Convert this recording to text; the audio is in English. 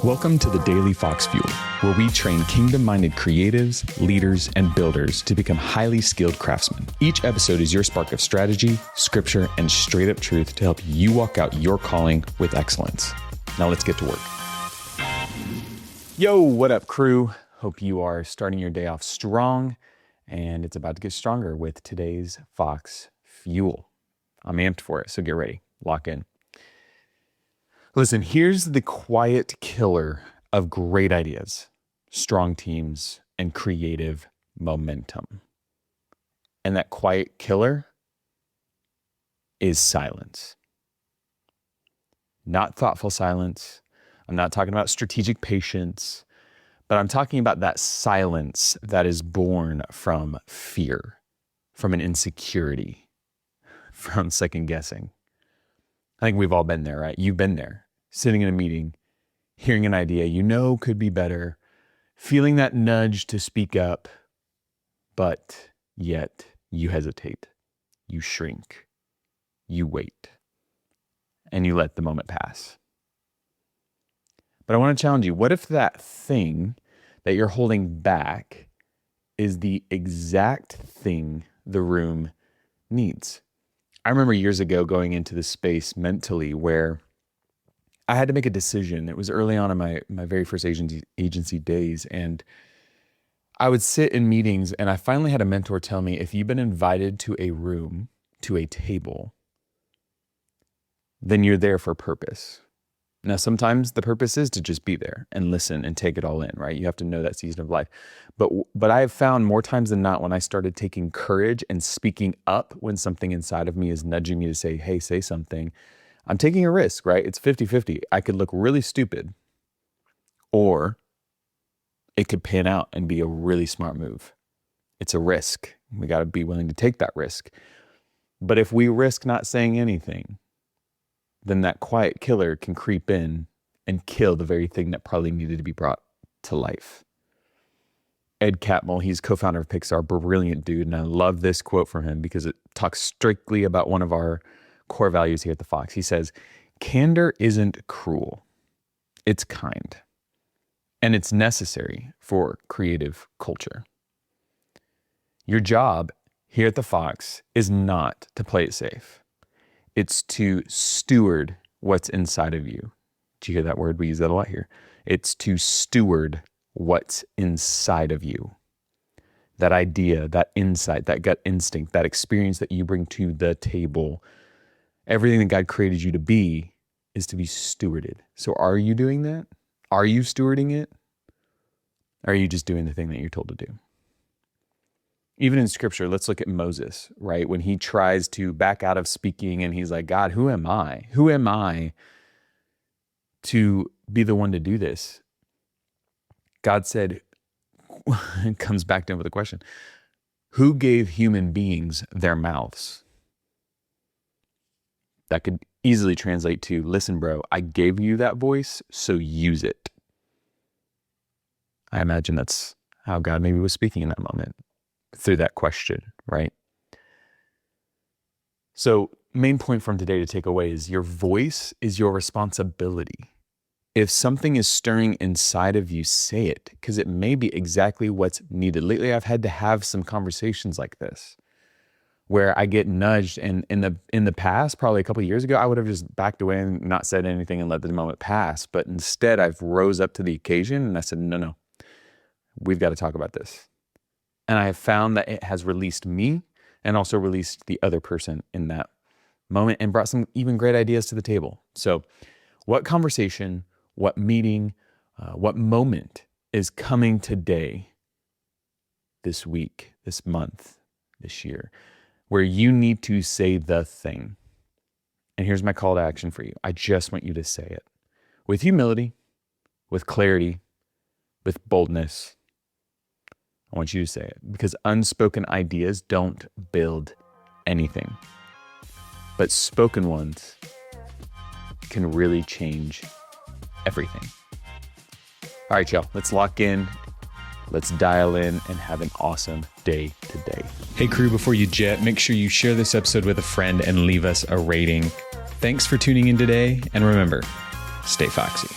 Welcome to the Daily Fox Fuel, where we train kingdom-minded creatives, leaders, and builders to become highly skilled craftsmen. Each episode is your spark of strategy, scripture, and straight-up truth to help you walk out your calling with excellence. Now let's get to work. Yo, what up, crew? Hope you are starting your day off strong, and it's about to get stronger with today's Fox Fuel. I'm amped for it, so get ready. Lock in. Listen, here's the quiet killer of great ideas, strong teams, and creative momentum. And that quiet killer is silence. Not thoughtful silence. I'm not talking about strategic patience, but I'm talking about that silence that is born from fear, from an insecurity, from second guessing. I think we've all been there, right? You've been there, sitting in a meeting, hearing an idea you know could be better, feeling that nudge to speak up, but yet you hesitate, you shrink, you wait, and you let the moment pass. But I want to challenge you. What if that thing that you're holding back is the exact thing the room needs? I remember years ago going into this space mentally where I had to make a decision. It was early on in my very first agency days. And I would sit in meetings and I finally had a mentor tell me, if you've been invited to a room, to a table, then you're there for a purpose. Now, sometimes the purpose is to just be there and listen and take it all in, right? You have to know that season of life. But I have found more times than not when I started taking courage and speaking up when something inside of me is nudging me to say, hey, say something, I'm taking a risk, right? It's 50-50. I could look really stupid, or it could pan out and be a really smart move. It's a risk. We got to be willing to take that risk. But if we risk not saying anything, then that quiet killer can creep in and kill the very thing that probably needed to be brought to life. Ed Catmull, he's co-founder of Pixar, brilliant dude, and I love this quote from him because it talks strictly about one of our core values here at the Fox. He says, candor isn't cruel, it's kind, and it's necessary for creative culture. Your job here at the Fox is not to play it safe. It's to steward what's inside of you. Do you hear that word? We use that a lot here. It's to steward what's inside of you. That idea, that insight, that gut instinct, that experience that you bring to the table. Everything that God created you to be is to be stewarded. So are you doing that? Are you stewarding it? Or are you just doing the thing that you're told to do? Even in scripture, let's look at Moses, right? When he tries to back out of speaking and he's like, God, who am I? Who am I to be the one to do this? God said, it comes back to him with a question. Who gave human beings their mouths? That could easily translate to, listen, bro, I gave you that voice, so use it. I imagine that's how God maybe was speaking in that moment, through that question, right? So main point from today to take away is your voice is your responsibility. If something is stirring inside of you, say it, because it may be exactly what's needed. Lately, I've had to have some conversations like this where I get nudged, and in the past, probably a couple of years ago, I would have just backed away and not said anything and let the moment pass. But instead, I've rose up to the occasion and I said, no, we've got to talk about this. And I have found that it has released me and also released the other person in that moment and brought some even great ideas to the table. So what conversation, what meeting, what moment is coming today, this week, this month, this year, where you need to say the thing? And here's my call to action for you. I just want you to say it with humility, with clarity, with boldness. I want you to say it because unspoken ideas don't build anything, but spoken ones can really change everything. All right, y'all, let's lock in. Let's dial in and have an awesome day today. Hey, crew, before you jet, make sure you share this episode with a friend and leave us a rating. Thanks for tuning in today. And remember, stay foxy.